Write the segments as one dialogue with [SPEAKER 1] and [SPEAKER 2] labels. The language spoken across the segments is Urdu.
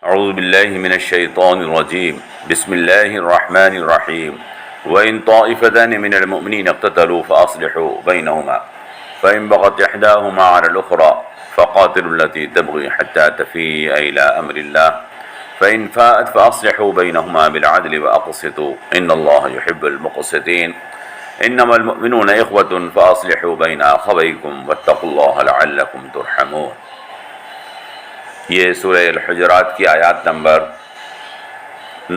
[SPEAKER 1] اعوذ باللہ من الشیطان الرجیم بسم اللہ الرحمن الرحیم وَإِن طَائِفَتَانِ مِنَ الْمُؤْمِنِينَ اقْتَتَلُوا فَأَصْلِحُوا بَيْنَهُمَا فَإِن بَغَتْ إِحْدَاهُمَا عَلَى الْأُخْرَى فَقَاتِلُوا الَّتِي تَبْغِي حَتَّى تَفِيءَ إِلَى أَمْرِ اللَّهِ فَإِن فَاءَتْ فَأَصْلِحُوا بَيْنَهُمَا بِالْعَدْلِ وَأَقْسِطُوا إِنَّ اللَّهَ يُحِبُّ الْمُقْسِطِينَ إِنَّمَا الْمُؤْمِنُونَ إِخْوَةٌ فَأَصْلِحُوا بَيْنَ أَخَوَيْكُمْ وَاتَّقُوا اللَّهَ لَعَلَّكُمْ تُرْحَمُونَ۔ یہ سورہ الحجرات کی آیات نمبر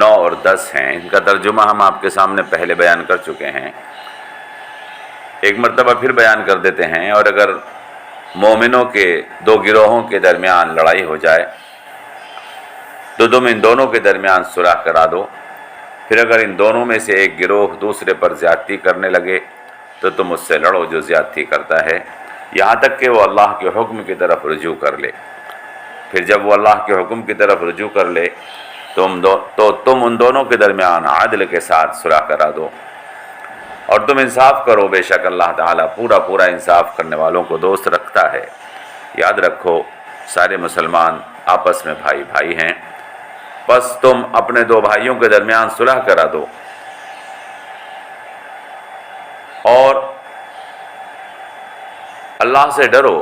[SPEAKER 1] 9 اور 10 ہیں۔ ان کا ترجمہ ہم آپ کے سامنے پہلے بیان کر چکے ہیں، ایک مرتبہ پھر بیان کر دیتے ہیں۔ اور اگر مومنوں کے دو گروہوں کے درمیان لڑائی ہو جائے تو تم ان دونوں کے درمیان صلح کرا دو، پھر اگر ان دونوں میں سے ایک گروہ دوسرے پر زیادتی کرنے لگے تو تم اس سے لڑو جو زیادتی کرتا ہے، یہاں تک کہ وہ اللہ کے حکم کی طرف رجوع کر لے۔ پھر جب وہ اللہ کے حکم کی طرف رجوع کر لے تو تم ان دونوں کے درمیان عدل کے ساتھ صلح کرا دو اور تم انصاف کرو، بے شک اللہ تعالیٰ پورا انصاف کرنے والوں کو دوست رکھتا ہے۔ یاد رکھو سارے مسلمان آپس میں بھائی بھائی ہیں، پس تم اپنے دو بھائیوں کے درمیان صلح کرا دو اور اللہ سے ڈرو،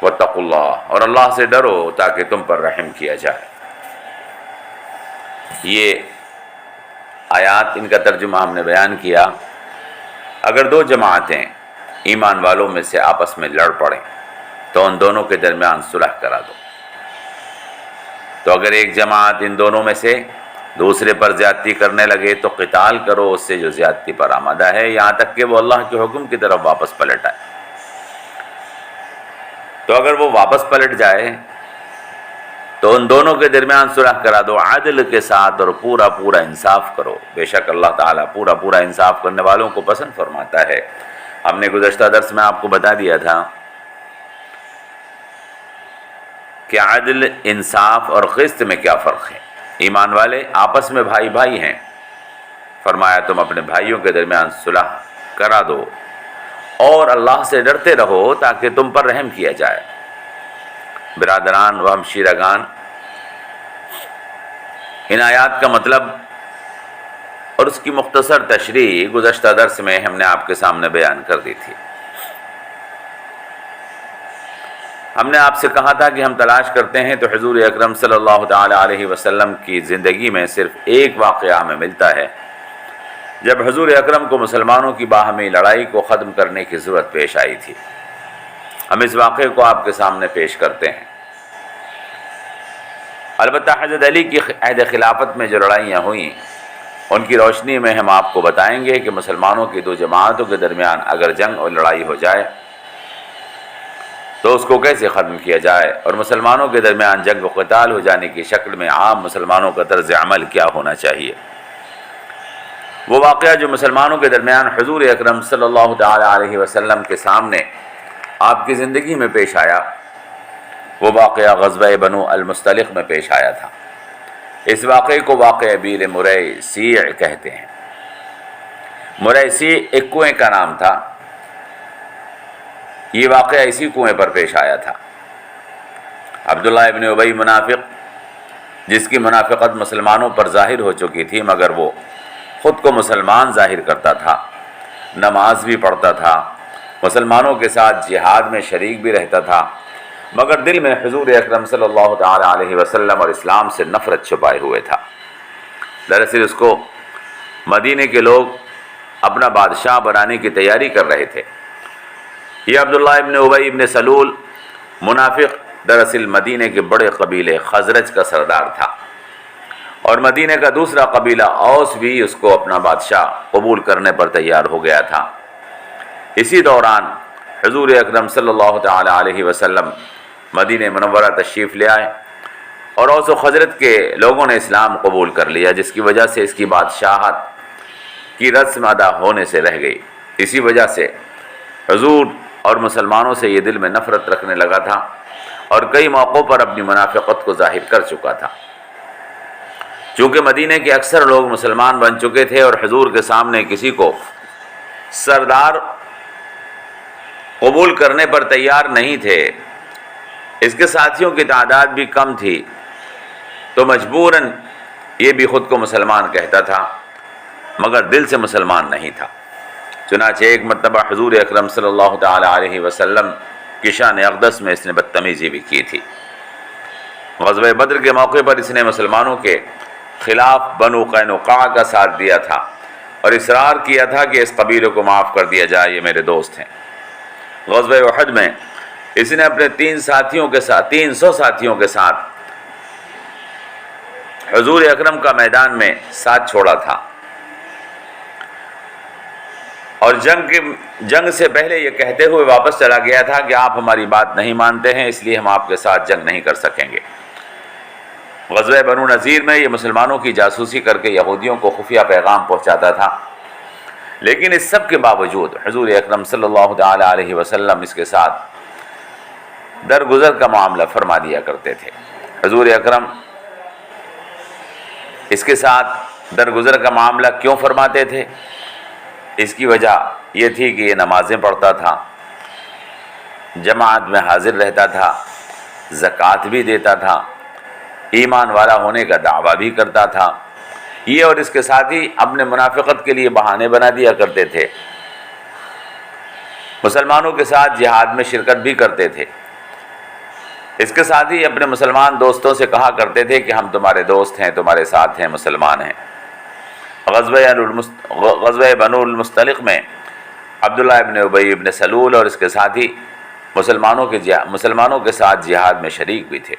[SPEAKER 1] واتقوا اللہ، اور اللہ سے ڈرو تاکہ تم پر رحم کیا جائے۔ یہ آیات ان کا ترجمہ ہم نے بیان کیا۔ اگر دو جماعتیں ایمان والوں میں سے آپس میں لڑ پڑیں تو ان دونوں کے درمیان صلح کرا دو۔ تو اگر ایک جماعت ان دونوں میں سے دوسرے پر زیادتی کرنے لگے تو قتال کرو اس سے جو زیادتی پر آمادہ ہے، یہاں تک کہ وہ اللہ کے حکم کی طرف واپس پلٹ آئے۔ تو اگر وہ واپس پلٹ جائے تو ان دونوں کے درمیان صلح کرا دو عدل کے ساتھ اور پورا انصاف کرو، بے شک اللہ تعالیٰ پورا انصاف کرنے والوں کو پسند فرماتا ہے۔ ہم نے گزشتہ درس میں آپ کو بتا دیا تھا کہ عدل، انصاف اور قسط میں کیا فرق ہے۔ ایمان والے آپس میں بھائی بھائی ہیں، فرمایا تم اپنے بھائیوں کے درمیان صلح کرا دو اور اللہ سے ڈرتے رہو تاکہ تم پر رحم کیا جائے۔ برادران و ہمشیرگان، ان آیات کا مطلب اور اس کی مختصر تشریح گزشتہ درس میں ہم نے آپ کے سامنے بیان کر دی تھی۔ ہم نے آپ سے کہا تھا کہ ہم تلاش کرتے ہیں تو حضور اکرم صلی اللہ تعالی علیہ وسلم کی زندگی میں صرف ایک واقعہ ہمیں ملتا ہے جب حضور اکرم کو مسلمانوں کی باہمی لڑائی کو ختم کرنے کی ضرورت پیش آئی تھی۔ ہم اس واقعے کو آپ کے سامنے پیش کرتے ہیں۔ البتہ حضرت علی کی عہد خلافت میں جو لڑائیاں ہوئیں ان کی روشنی میں ہم آپ کو بتائیں گے کہ مسلمانوں کی دو جماعتوں کے درمیان اگر جنگ اور لڑائی ہو جائے تو اس کو کیسے ختم کیا جائے، اور مسلمانوں کے درمیان جنگ و قتال ہو جانے کی شکل میں عام مسلمانوں کا طرز عمل کیا ہونا چاہیے۔ وہ واقعہ جو مسلمانوں کے درمیان حضور اکرم صلی اللہ تعالی علیہ وسلم کے سامنے آپ کی زندگی میں پیش آیا، وہ واقعہ غزوہ بنو المستلق میں پیش آیا تھا۔ اس واقعے کو واقعہ بیر مریسیع کہتے ہیں۔ مریسیع ایک کنویں کا نام تھا۔ یہ واقعہ اسی کنویں پر پیش آیا تھا۔ عبداللہ ابن ابی منافق، جس کی منافقت مسلمانوں پر ظاہر ہو چکی تھی مگر وہ خود کو مسلمان ظاہر کرتا تھا، نماز بھی پڑھتا تھا، مسلمانوں کے ساتھ جہاد میں شریک بھی رہتا تھا، مگر دل میں حضور اکرم صلی اللہ تعالی علیہ وسلم اور اسلام سے نفرت چھپائے ہوئے تھا۔ دراصل اس کو مدینے کے لوگ اپنا بادشاہ بنانے کی تیاری کر رہے تھے۔ یہ عبداللہ ابن ابی ابن سلول منافق دراصل مدینے کے بڑے قبیلے خزرج کا سردار تھا، اور مدینے کا دوسرا قبیلہ اوس بھی اس کو اپنا بادشاہ قبول کرنے پر تیار ہو گیا تھا۔ اسی دوران حضور اکرم صلی اللہ تعالی علیہ وسلم مدینہ منورہ تشریف لے آئے اور اوس و خزرج کے لوگوں نے اسلام قبول کر لیا، جس کی وجہ سے اس کی بادشاہت کی رسم ادا ہونے سے رہ گئی۔ اسی وجہ سے حضور اور مسلمانوں سے یہ دل میں نفرت رکھنے لگا تھا اور کئی موقعوں پر اپنی منافقت کو ظاہر کر چکا تھا۔ چونکہ مدینے کے اکثر لوگ مسلمان بن چکے تھے اور حضور کے سامنے کسی کو سردار قبول کرنے پر تیار نہیں تھے، اس کے ساتھیوں کی تعداد بھی کم تھی، تو مجبوراً یہ بھی خود کو مسلمان کہتا تھا مگر دل سے مسلمان نہیں تھا۔ چنانچہ ایک مرتبہ حضور اکرم صلی اللہ تعالی علیہ وسلم کی شان اقدس میں اس نے بدتمیزی بھی کی تھی۔ غزوہ بدر کے موقع پر اس نے مسلمانوں کے خلاف بنو قینقاع کا ساتھ دیا تھا اور اصرار کیا تھا کہ اس قبیلے کو معاف کر دیا جائے، یہ میرے دوست ہیں۔ غزوہ احد میں اس نے اپنے 300 ساتھیوں کے ساتھ حضور اکرم کا میدان میں ساتھ چھوڑا تھا، اور جنگ سے پہلے یہ کہتے ہوئے واپس چلا گیا تھا کہ آپ ہماری بات نہیں مانتے ہیں، اس لیے ہم آپ کے ساتھ جنگ نہیں کر سکیں گے۔ غزوہ بنو نذیر میں یہ مسلمانوں کی جاسوسی کر کے یہودیوں کو خفیہ پیغام پہنچاتا تھا، لیکن اس سب کے باوجود حضور اکرم صلی اللہ تعالی علیہ وسلم اس کے ساتھ درگزر کا معاملہ فرما دیا کرتے تھے۔ حضور اکرم اس کے ساتھ درگزر کا معاملہ کیوں فرماتے تھے؟ اس کی وجہ یہ تھی کہ یہ نمازیں پڑھتا تھا، جماعت میں حاضر رہتا تھا، زکوٰۃ بھی دیتا تھا، ایمان والا ہونے کا دعویٰ بھی کرتا تھا۔ یہ اور اس کے ساتھ ہی اپنے منافقت کے لیے بہانے بنا دیا کرتے تھے، مسلمانوں کے ساتھ جہاد میں شرکت بھی کرتے تھے۔ اس کے ساتھ ہی اپنے مسلمان دوستوں سے کہا کرتے تھے کہ ہم تمہارے دوست ہیں، تمہارے ساتھ ہیں، مسلمان ہیں۔ غزوہ بنو المصطلق میں عبداللہ ابن ابی ابن سلول اور اس کے ساتھ ہی مسلمانوں کے ساتھ جہاد میں شریک بھی تھے۔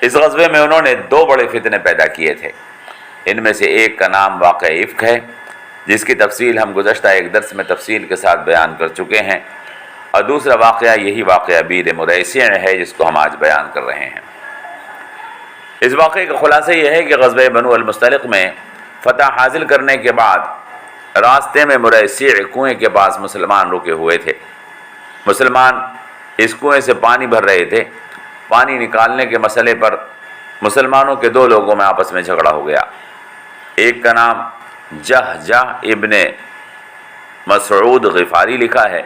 [SPEAKER 1] اس غزوے میں انہوں نے 2 بڑے فتنے پیدا کیے تھے۔ ان میں سے ایک کا نام واقعہ افک ہے، جس کی تفصیل ہم گزشتہ ایک درس میں تفصیل کے ساتھ بیان کر چکے ہیں، اور دوسرا واقعہ یہی واقعہ بیر مریسع ہے جس کو ہم آج بیان کر رہے ہیں۔ اس واقعے کا خلاصہ یہ ہے کہ غزوہ بنو المصطلق میں فتح حاصل کرنے کے بعد راستے میں مریسع کنویں کے پاس مسلمان رکے ہوئے تھے۔ مسلمان اس کنویں سے پانی بھر رہے تھے۔ پانی نکالنے کے مسئلے پر مسلمانوں کے 2 لوگوں میں آپس میں جھگڑا ہو گیا۔ ایک کا نام جہجہ ابن مسعود غفاری لکھا ہے،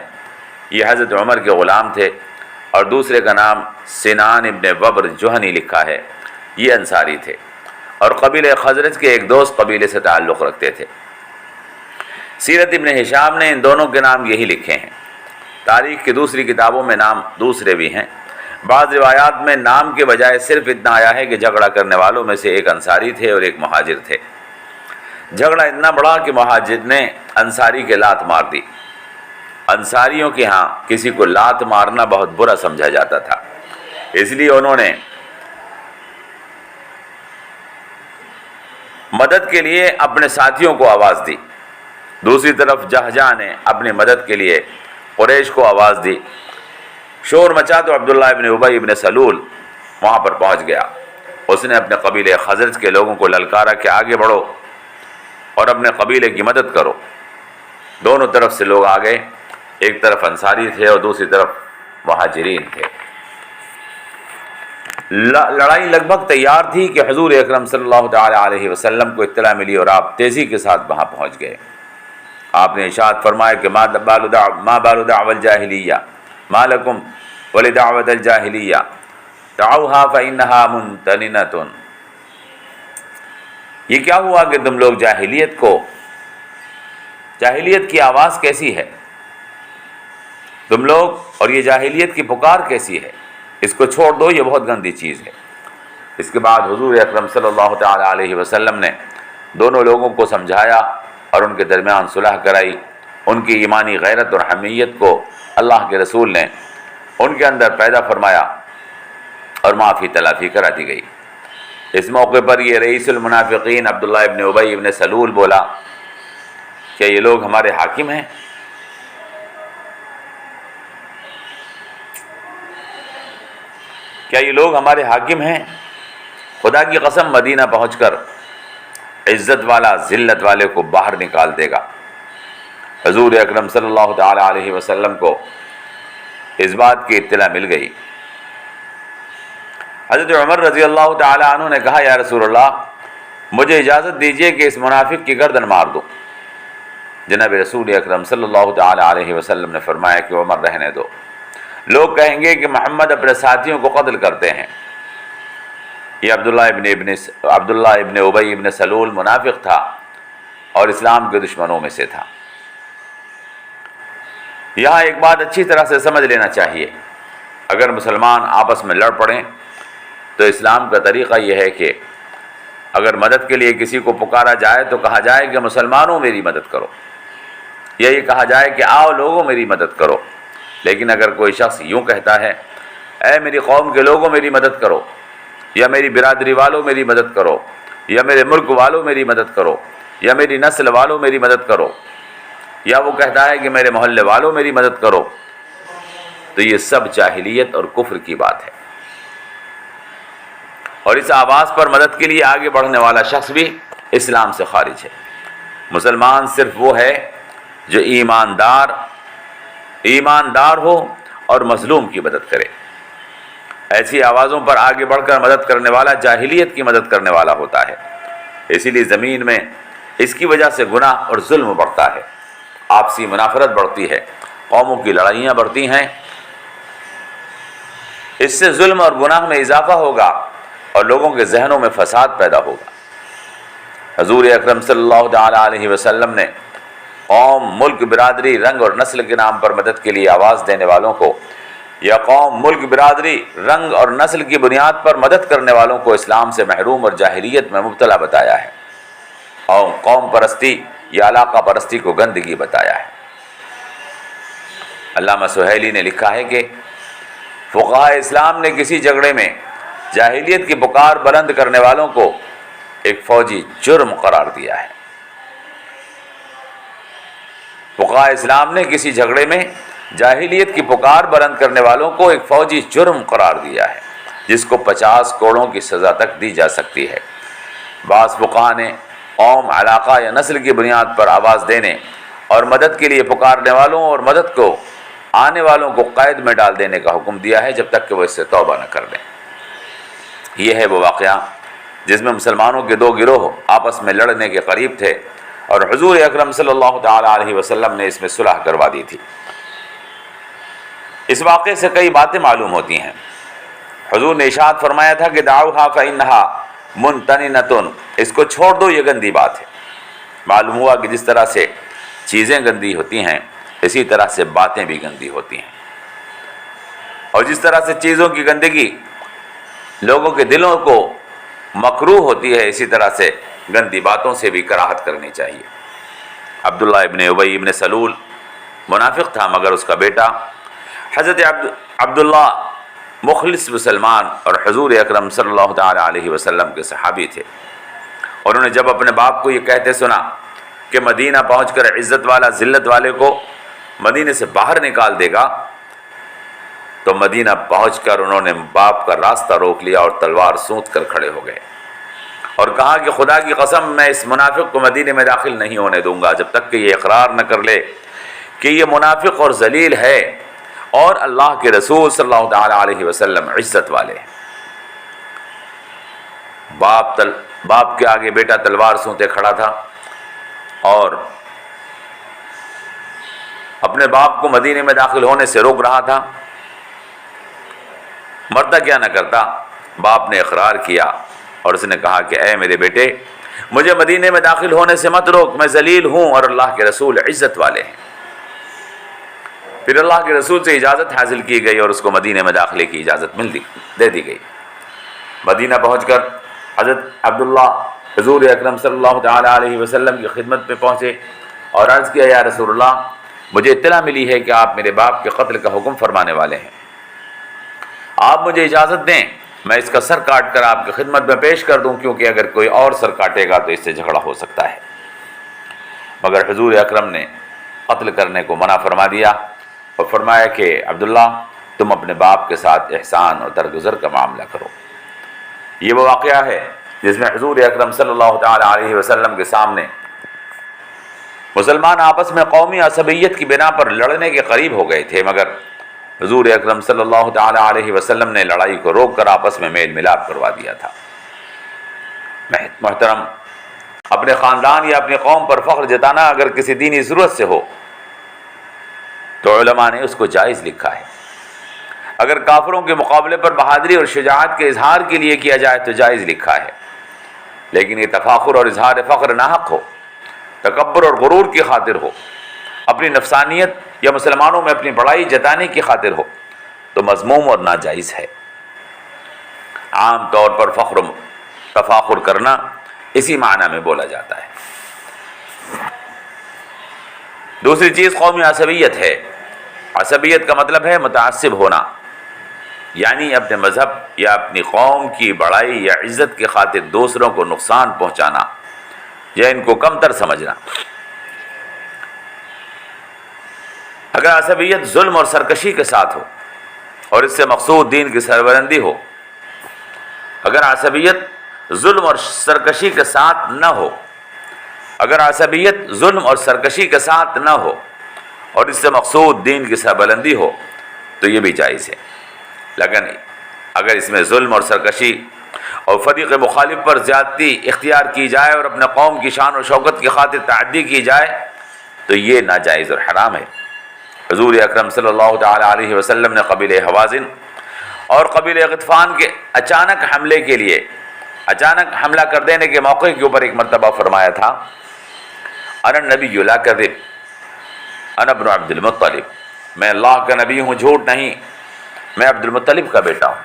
[SPEAKER 1] یہ حضرت عمر کے غلام تھے، اور دوسرے کا نام سنان ابن وبر جوہنی لکھا ہے، یہ انصاری تھے اور قبیلہ خزرج کے ایک دوست قبیلے سے تعلق رکھتے تھے۔ سیرت ابن ہشام نے ان دونوں کے نام یہی لکھے ہیں۔ تاریخ کی دوسری کتابوں میں نام دوسرے بھی ہیں۔ بعض روایات میں نام کے بجائے صرف اتنا آیا ہے کہ جھگڑا کرنے والوں میں سے ایک انصاری تھے اور ایک مہاجر تھے۔ جھگڑا اتنا بڑا کہ مہاجر نے انصاری کے لات مار دی۔ انصاریوں کے ہاں کسی کو لات مارنا بہت برا سمجھا جاتا تھا، اس لیے انہوں نے مدد کے لیے اپنے ساتھیوں کو آواز دی۔ دوسری طرف جہجہ نے اپنی مدد کے لیے قریش کو آواز دی۔ شور مچا تو عبداللہ ابن ابی ابن سلول وہاں پر پہنچ گیا۔ اس نے اپنے قبیلے خزرج کے لوگوں کو للکارا کہ آگے بڑھو اور اپنے قبیلے کی مدد کرو۔ دونوں طرف سے لوگ آ گئے، ایک طرف انصاری تھے اور دوسری طرف مہاجرین تھے۔ لڑائی لگ بھگ تیار تھی کہ حضور اکرم صلی اللہ تعالی علیہ وسلم کو اطلاع ملی اور آپ تیزی کے ساتھ وہاں پہنچ گئے۔ آپ نے ارشاد فرمایا کہ ما بال دعوى الجاہلیہ ما لکم ولدعوۃ الجاہلیہ دعوها فإنها منتننۃ۔ یہ کیا ہوا کہ تم لوگ جاہلیت کی آواز کیسی ہے، تم لوگ، اور یہ جاہلیت کی پکار کیسی ہے، اس کو چھوڑ دو، یہ بہت گندی چیز ہے۔ اس کے بعد حضور اکرم صلی اللہ تعالی علیہ وسلم نے دونوں لوگوں کو سمجھایا اور ان کے درمیان صلح کرائی۔ ان کی ایمانی غیرت اور حمیت کو اللہ کے رسول نے ان کے اندر پیدا فرمایا اور معافی تلافی کرا دی گئی۔ اس موقع پر یہ رئیس المنافقین عبداللہ ابن ابی ابن سلول بولا، کیا یہ لوگ ہمارے حاکم ہیں؟ کیا یہ لوگ ہمارے حاکم ہیں؟ خدا کی قسم مدینہ پہنچ کر عزت والا ذلت والے کو باہر نکال دے گا۔ حضور اکرم صلی اللہ تعالی علیہ وسلم کو اس بات کی اطلاع مل گئی۔ حضرت عمر رضی اللہ تعالی عنہ نے کہا، یا رسول اللہ، مجھے اجازت دیجئے کہ اس منافق کی گردن مار دوں۔ جناب رسول اکرم صلی اللہ تعالی علیہ وسلم نے فرمایا کہ عمر رہنے دو، لوگ کہیں گے کہ محمد اپنے ساتھیوں کو قتل کرتے ہیں۔ یہ عبداللہ ابن ابی ابن سلول منافق تھا اور اسلام کے دشمنوں میں سے تھا۔ یہاں ایک بات اچھی طرح سے سمجھ لینا چاہیے، اگر مسلمان آپس میں لڑ پڑیں تو اسلام کا طریقہ یہ ہے کہ اگر مدد کے لیے کسی کو پکارا جائے تو کہا جائے کہ مسلمانوں میری مدد کرو، یا یہ کہا جائے کہ آؤ لوگوں میری مدد کرو۔ لیکن اگر کوئی شخص یوں کہتا ہے اے میری قوم کے لوگوں میری مدد کرو، یا میری برادری والوں میری مدد کرو، یا میرے ملک والوں میری مدد کرو، یا میری نسل والوں میری مدد کرو، یا وہ کہتا ہے کہ میرے محلے والوں میری مدد کرو، تو یہ سب جاہلیت اور کفر کی بات ہے، اور اس آواز پر مدد کے لیے آگے بڑھنے والا شخص بھی اسلام سے خارج ہے۔ مسلمان صرف وہ ہے جو ایماندار ہو اور مظلوم کی مدد کرے۔ ایسی آوازوں پر آگے بڑھ کر مدد کرنے والا جاہلیت کی مدد کرنے والا ہوتا ہے۔ اسی لیے زمین میں اس کی وجہ سے گناہ اور ظلم بڑھتا ہے، آپسی منافرت بڑھتی ہے، قوموں کی لڑائیاں بڑھتی ہیں۔ اس سے ظلم اور گناہ میں اضافہ ہوگا اور لوگوں کے ذہنوں میں فساد پیدا ہوگا۔ حضور اکرم صلی اللہ تعالی علیہ وسلم نے قوم، ملک، برادری، رنگ اور نسل کے نام پر مدد کے لیے آواز دینے والوں کو، یا قوم، ملک، برادری، رنگ اور نسل کی بنیاد پر مدد کرنے والوں کو اسلام سے محروم اور جاہلیت میں مبتلا بتایا ہے، اور قوم پرستی یا علاقہ پرستی کو گندگی بتایا ہے۔ علامہ سہیلی نے لکھا ہے کہ فقہائے اسلام نے کسی جھگڑے میں جاہلیت کی پکار بلند کرنے والوں کو ایک فوجی جرم قرار دیا ہے۔ فقہائے اسلام نے کسی جھگڑے میں جاہلیت کی پکار بلند کرنے والوں کو ایک فوجی جرم قرار دیا ہے، جس کو 50 کوڑوں کی سزا تک دی جا سکتی ہے۔ بعض فقہاء نے قوم، علاقہ یا نسل کی بنیاد پر آواز دینے اور مدد کے لیے پکارنے والوں اور مدد کو آنے والوں کو قید میں ڈال دینے کا حکم دیا ہے، جب تک کہ وہ اس سے توبہ نہ کر لیں۔ یہ ہے وہ واقعہ جس میں مسلمانوں کے 2 گروہ آپس میں لڑنے کے قریب تھے، اور حضور اکرم صلی اللہ تعالی علیہ وسلم نے اس میں صلح کروا دی تھی۔ اس واقعے سے کئی باتیں معلوم ہوتی ہیں۔ حضور نے ارشاد فرمایا تھا کہ دعوها فإنها منتننة، اس کو چھوڑ دو، یہ گندی بات ہے۔ معلوم ہوا کہ جس طرح سے چیزیں گندی ہوتی ہیں اسی طرح سے باتیں بھی گندی ہوتی ہیں، اور جس طرح سے چیزوں کی گندگی لوگوں کے دلوں کو مکروہ ہوتی ہے، اسی طرح سے گندی باتوں سے بھی کراہت کرنی چاہیے۔ عبداللہ ابن ابی ابن سلول منافق تھا، مگر اس کا بیٹا حضرت عبداللہ مخلص مسلمان اور حضور اکرم صلی اللہ تعالی علیہ وسلم کے صحابی تھے۔ اور انہوں نے جب اپنے باپ کو یہ کہتے سنا کہ مدینہ پہنچ کر عزت والا ذلت والے کو مدینے سے باہر نکال دے گا، تو مدینہ پہنچ کر انہوں نے باپ کا راستہ روک لیا اور تلوار سونت کر کھڑے ہو گئے، اور کہا کہ خدا کی قسم میں اس منافق کو مدینے میں داخل نہیں ہونے دوں گا جب تک کہ یہ اقرار نہ کر لے کہ یہ منافق اور ذلیل ہے اور اللہ کے رسول صلی اللہ تعالی علیہ وسلم عزت والے ہیں۔ باپ کے آگے بیٹا تلوار سونتے کھڑا تھا اور اپنے باپ کو مدینے میں داخل ہونے سے روک رہا تھا۔ مرتا کیا نہ کرتا، باپ نے اقرار کیا اور اس نے کہا کہ اے میرے بیٹے، مجھے مدینے میں داخل ہونے سے مت روک، میں ذلیل ہوں اور اللہ کے رسول عزت والے ہیں۔ پھر اللہ کے رسول سے اجازت حاصل کی گئی اور اس کو مدینے میں داخلے کی اجازت دے دی گئی۔ مدینہ پہنچ کر حضرت عبداللہ حضور اکرم صلی اللہ تعالی علیہ وسلم کی خدمت میں پہنچے اور عرض کیا، یا رسول اللہ، مجھے اطلاع ملی ہے کہ آپ میرے باپ کے قتل کا حکم فرمانے والے ہیں، آپ مجھے اجازت دیں میں اس کا سر کاٹ کر آپ کی خدمت میں پیش کر دوں، کیونکہ اگر کوئی اور سر کاٹے گا تو اس سے جھگڑا ہو سکتا ہے۔ مگر حضور اکرم نے قتل کرنے کو منع فرما دیا اور فرمایا کہ عبداللہ، تم اپنے باپ کے ساتھ احسان اور درگزر کا معاملہ کرو۔ یہ وہ واقعہ ہے جس میں حضور اکرم صلی اللہ تعالی علیہ وسلم کے سامنے مسلمان آپس میں قومی عصبیت کی بنا پر لڑنے کے قریب ہو گئے تھے، مگر حضور اکرم صلی اللہ تعالی علیہ وسلم نے لڑائی کو روک کر آپس میں میل ملاپ کروا دیا تھا۔ محترم، اپنے خاندان یا اپنی قوم پر فخر جتانا اگر کسی دینی ضرورت سے ہو تو علماء نے اس کو جائز لکھا ہے۔ اگر کافروں کے مقابلے پر بہادری اور شجاعت کے اظہار کے لیے کیا جائے تو جائز لکھا ہے، لیکن یہ تفاخر اور اظہار فخر ناحق ہو، تکبر اور غرور کی خاطر ہو، اپنی نفسانیت یا مسلمانوں میں اپنی بڑائی جتانے کی خاطر ہو تو مذموم اور ناجائز ہے۔ عام طور پر فخر و تفاخر کرنا اسی معنی میں بولا جاتا ہے۔ دوسری چیز قومی عصبیت ہے۔ عصبیت کا مطلب ہے متعصب ہونا، یعنی اپنے مذہب یا اپنی قوم کی بڑائی یا عزت کی خاطر دوسروں کو نقصان پہنچانا یا ان کو کمتر سمجھنا۔ اگر عصبیت ظلم اور سرکشی کے ساتھ ہو اور اس سے مقصود دین کی سربلندی ہو، اگر عصبیت ظلم اور سرکشی کے ساتھ نہ ہو، اگر عصبیت ظلم اور سرکشی کے ساتھ نہ ہو اور اس سے مقصود دین کی سربلندی ہو تو یہ بھی جائز ہے، لیکن اگر اس میں ظلم اور سرکشی اور فریق مخالف پر زیادتی اختیار کی جائے اور اپنے قوم کی شان و شوکت کی خاطر تعدی کی جائے تو یہ ناجائز اور حرام ہے۔ حضور اکرم صلی اللہ تعالی علیہ وسلم نے قبیلہ حوازن اور قبیلہ غطفان کے اچانک حملہ کر دینے کے موقع کے اوپر ایک مرتبہ فرمایا تھا، انا النبی لا کذب انا ابن عبد المطلب، میں اللہ کا نبی ہوں، جھوٹ نہیں، میں عبد المطلب کا بیٹا ہوں۔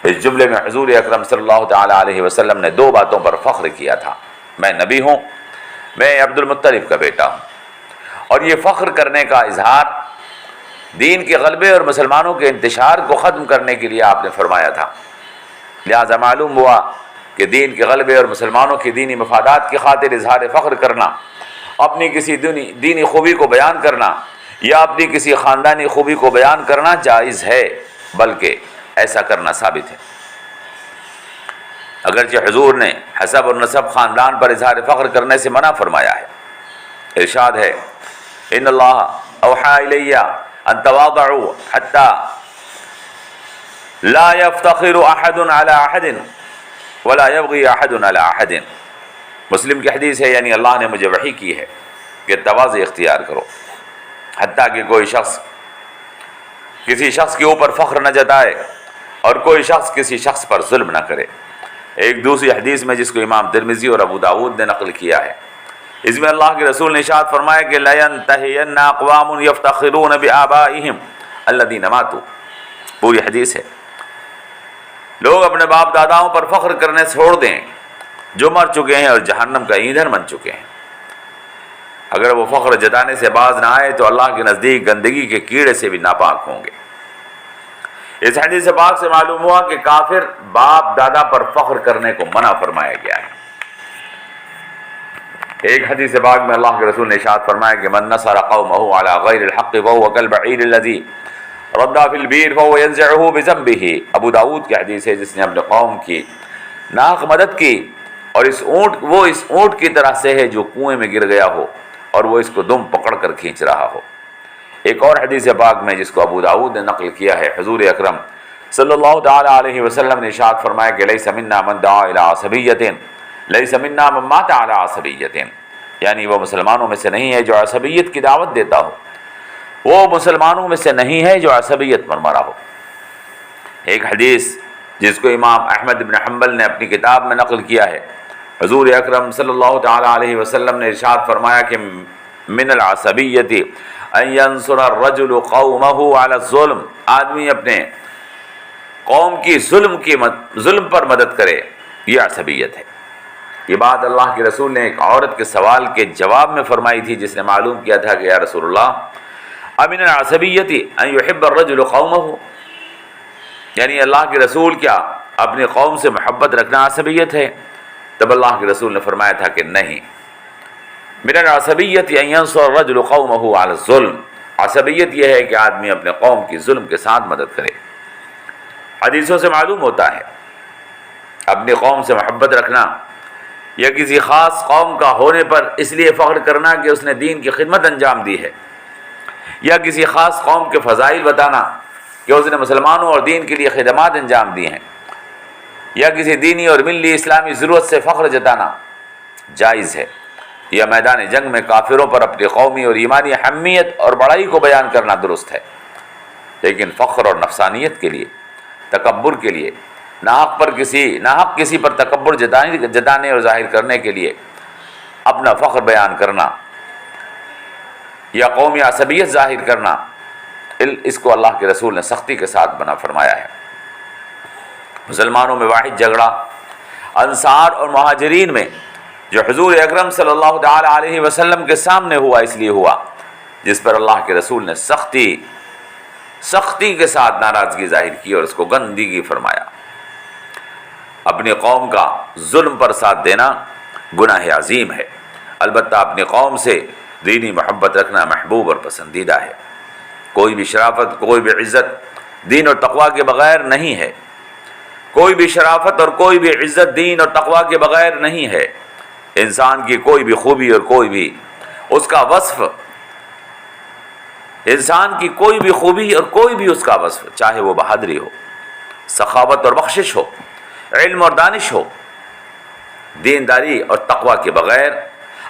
[SPEAKER 1] اس جملے میں حضور اکرم صلی اللہ تعالی علیہ وسلم نے دو باتوں پر فخر کیا تھا، میں نبی ہوں، میں عبد المطلب کا بیٹا ہوں۔ اور یہ فخر کرنے کا اظہار دین کے غلبے اور مسلمانوں کے انتشار کو ختم کرنے کے لیے آپ نے فرمایا تھا، لہذا معلوم ہوا کہ دین کے غلبے اور مسلمانوں کی دینی مفادات کی خاطر اظہار فخر کرنا، اپنی کسی دینی خوبی کو بیان کرنا یا اپنی کسی خاندانی خوبی کو بیان کرنا جائز ہے، بلکہ ایسا کرنا ثابت ہے۔ اگرچہ حضور نے حسب اور نسب خاندان پر اظہار فخر کرنے سے منع فرمایا ہے، ارشاد ہے، ان اللہ اوحی الی ان تواضعوا حتی لا یفتخر احد علی احد ولا یبغی احد علی احد۔ مسلم کی حدیث ہے، یعنی اللہ نے مجھے وحی کی ہے کہ تواضع اختیار کرو، حتیٰ کہ کوئی شخص کسی شخص کے اوپر فخر نہ جتائے اور کوئی شخص کسی شخص پر ظلم نہ کرے۔ ایک دوسری حدیث میں جس کو امام ترمذی اور ابو داؤد نے نقل کیا ہے، اس میں اللہ کے رسول نے ارشاد فرمایا کہ لَيَنْتَهِيَنَّ أَقْوَامٌ يَفْتَخِرُونَ بِآبَائِهِمْ الَّذِينَ مَاتُوا، پوری حدیث ہے۔ لوگ اپنے باپ داداؤں پر فخر کرنے چھوڑ دیں جو مر چکے ہیں اور جہنم کا ایندھن بن چکے ہیں۔ اگر وہ فخر جتانے سے باز نہ آئے تو اللہ کے نزدیک گندگی کے کیڑے سے بھی ناپاک ہوں گے۔ اس حدیث پاک سے معلوم ہوا کہ کافر باپ دادا پر فخر کرنے کو منع فرمایا گیا ہے۔ ایک حدیث پاک میں اللہ کے رسول نے ارشاد فرمایا کہ من نصر قومه على غیر الحق فهو كالبعير الذي رد في البير فهو ينزعه بذنبه۔ ابو داؤد کی حدیث ہے، جس نے اپنے قوم کی ناحق مدد کی اور اس اونٹ کی طرح سے ہے جو کنویں میں گر گیا ہو اور وہ اس کو دم پکڑ کر کھینچ رہا ہو۔ ایک اور حدیث پاک میں جس کو ابو داؤد نے نقل کیا ہے، حضور اکرم صلی اللہ تعالی علیہ وسلم نے ارشاد فرمایا کہ لیس منا من دعا الی عصبیۃ لیس منا من مات علی عصبیۃ، یعنی وہ مسلمانوں میں سے نہیں ہے جو عصبیت کی دعوت دیتا ہو، وہ مسلمانوں میں سے نہیں ہے جو عصبیت پر مرا ہو۔ ایک حدیث جس کو امام احمد بن حنبل نے اپنی کتاب میں نقل کیا ہے، حضور اکرم صلی اللہ تعالی علیہ وسلم نے ارشاد فرمایا کہ من العصبیۃ ان ینصر الرجل قومه علی الظلم، آدمی اپنے قوم کی ظلم پر مدد کرے، یہ عصبیت ہے۔ یہ بات اللہ کے رسول نے ایک عورت کے سوال کے جواب میں فرمائی تھی جس نے معلوم کیا تھا کہ یا رسول اللہ امن العصبیۃ ان یحب الرجل قومه، یعنی اللہ کے رسول کیا اپنی قوم سے محبت رکھنا عصبیت ہے؟ تب اللہ کے رسول نے فرمایا تھا کہ نہیں، من العصبیۃ ان ینصر الرجل قومه علی الظلم، عصبیت یہ ہے کہ آدمی اپنے قوم کی ظلم کے ساتھ مدد کرے۔ حدیثوں سے معلوم ہوتا ہے اپنی قوم سے محبت رکھنا یا کسی خاص قوم کا ہونے پر اس لیے فخر کرنا کہ اس نے دین کی خدمت انجام دی ہے، یا کسی خاص قوم کے فضائل بتانا کہ اس نے مسلمانوں اور دین کے لیے خدمات انجام دی ہیں، یا کسی دینی اور ملی اسلامی ضرورت سے فخر جتانا جائز ہے، یا میدان جنگ میں کافروں پر اپنی قومی اور ایمانی حمیت اور بڑائی کو بیان کرنا درست ہے۔ لیکن فخر اور نفسانیت کے لیے، تکبر کے لیے، ناحق کسی پر تکبر جتانے اور ظاہر کرنے کے لیے اپنا فخر بیان کرنا یا قومی عصبیت ظاہر کرنا، اس کو اللہ کے رسول نے سختی کے ساتھ منع فرمایا ہے۔ مسلمانوں میں واحد جھگڑا انصار اور مہاجرین میں جو حضور اکرم صلی اللہ تعالی علیہ وسلم کے سامنے ہوا، اس لیے ہوا جس پر اللہ کے رسول نے سختی کے ساتھ ناراضگی ظاہر کی اور اس کو گندگی فرمایا۔ اپنی قوم کا ظلم پر ساتھ دینا گناہ عظیم ہے، البتہ اپنی قوم سے دینی محبت رکھنا محبوب اور پسندیدہ ہے۔ کوئی بھی شرافت، کوئی بھی عزت دین اور تقوی کے بغیر نہیں ہے، کوئی بھی شرافت اور کوئی بھی عزت دین اور تقوی کے بغیر نہیں ہے۔ انسان کی کوئی بھی خوبی اور کوئی بھی اس کا وصف، انسان کی کوئی بھی خوبی اور کوئی بھی اس کا وصف، چاہے وہ بہادری ہو، سخاوت اور بخشش ہو، علم اور دانش ہو، دینداری اور تقوی کے بغیر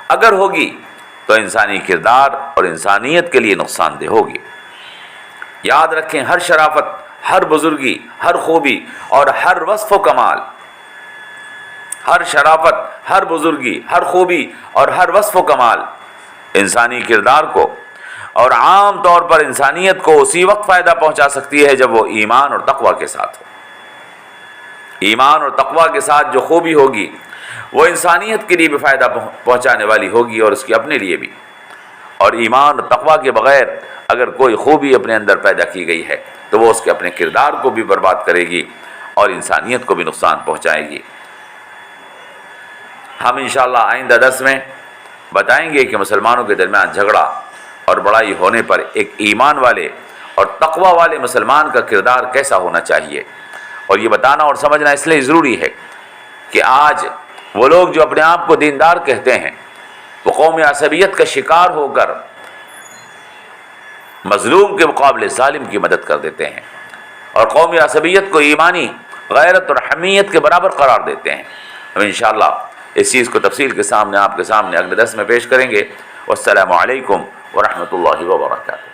[SPEAKER 1] اگر ہوگی تو انسانی کردار اور انسانیت کے لیے نقصان دہ ہوگی۔ یاد رکھیں، ہر شرافت، ہر بزرگی، ہر خوبی اور ہر وصف و کمال، ہر شرافت، ہر بزرگی، ہر خوبی اور ہر وصف و کمال انسانی کردار کو اور عام طور پر انسانیت کو اسی وقت فائدہ پہنچا سکتی ہے جب وہ ایمان اور تقوی کے ساتھ ہو۔ ایمان اور تقوی کے ساتھ جو خوبی ہوگی وہ انسانیت کے لیے بھی فائدہ پہنچانے والی ہوگی اور اس کی اپنے لیے بھی، اور ایمان اور تقوی کے بغیر اگر کوئی خوبی اپنے اندر پیدا کی گئی ہے تو وہ اس کے اپنے کردار کو بھی برباد کرے گی اور انسانیت کو بھی نقصان پہنچائے گی۔ ہم انشاءاللہ آئندہ درس میں بتائیں گے کہ مسلمانوں کے درمیان جھگڑا اور بڑائی ہونے پر ایک ایمان والے اور تقوی والے مسلمان کا کردار کیسا ہونا چاہیے، اور یہ بتانا اور سمجھنا اس لیے ضروری ہے کہ آج وہ لوگ جو اپنے آپ کو دیندار کہتے ہیں وہ قومی عصبیت کا شکار ہو کر مظلوم کے مقابلے ظالم کی مدد کر دیتے ہیں اور قومی عصبیت کو ایمانی غیرت اور حمیت کے برابر قرار دیتے ہیں۔ ہم انشاءاللہ اس چیز کو تفصیل کے سامنے آپ کے سامنے اگلے درس میں پیش کریں گے۔ والسلام علیکم ورحمۃ اللہ وبرکاتہ۔